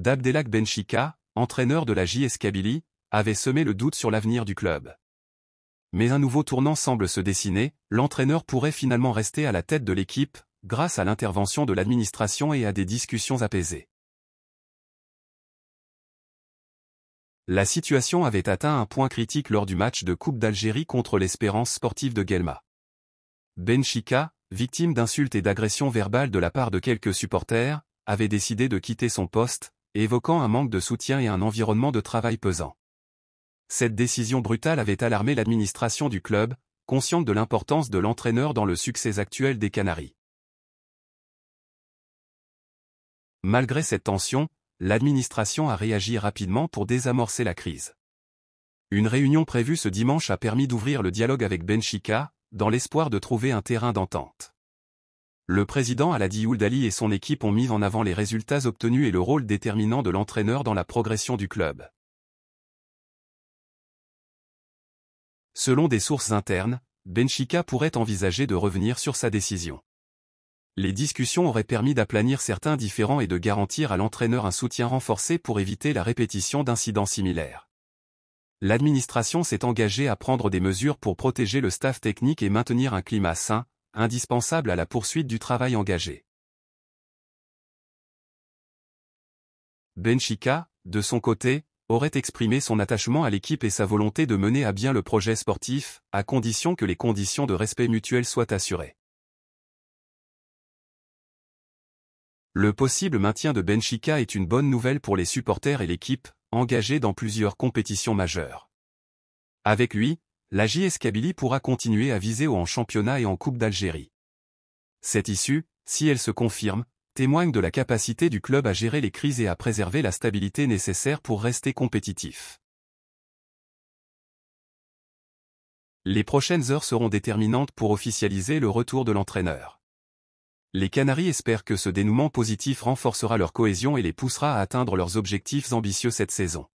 d'Abdelhak Benchika, entraîneur de la JS Kabylie, avait semé le doute sur l'avenir du club. Mais un nouveau tournant semble se dessiner, l'entraîneur pourrait finalement rester à la tête de l'équipe, grâce à l'intervention de l'administration et à des discussions apaisées. La situation avait atteint un point critique lors du match de Coupe d'Algérie contre l'Espérance sportive de Guelma. Benchika, victime d'insultes et d'agressions verbales de la part de quelques supporters, avait décidé de quitter son poste, évoquant un manque de soutien et un environnement de travail pesant. Cette décision brutale avait alarmé l'administration du club, consciente de l'importance de l'entraîneur dans le succès actuel des Canaries. Malgré cette tension, l'administration a réagi rapidement pour désamorcer la crise. Une réunion prévue ce dimanche a permis d'ouvrir le dialogue avec Benchika, dans l'espoir de trouver un terrain d'entente. Le président Aladi Ouldali et son équipe ont mis en avant les résultats obtenus et le rôle déterminant de l'entraîneur dans la progression du club. Selon des sources internes, Benchika pourrait envisager de revenir sur sa décision. Les discussions auraient permis d'aplanir certains différends et de garantir à l'entraîneur un soutien renforcé pour éviter la répétition d'incidents similaires. L'administration s'est engagée à prendre des mesures pour protéger le staff technique et maintenir un climat sain, indispensable à la poursuite du travail engagé. Benchika, de son côté, aurait exprimé son attachement à l'équipe et sa volonté de mener à bien le projet sportif, à condition que les conditions de respect mutuel soient assurées. Le possible maintien de Benchika est une bonne nouvelle pour les supporters et l'équipe, engagés dans plusieurs compétitions majeures. Avec lui, la JS Kabylie pourra continuer à viser haut en championnat et en Coupe d'Algérie. Cette issue, si elle se confirme, témoigne de la capacité du club à gérer les crises et à préserver la stabilité nécessaire pour rester compétitif. Les prochaines heures seront déterminantes pour officialiser le retour de l'entraîneur. Les Canaries espèrent que ce dénouement positif renforcera leur cohésion et les poussera à atteindre leurs objectifs ambitieux cette saison.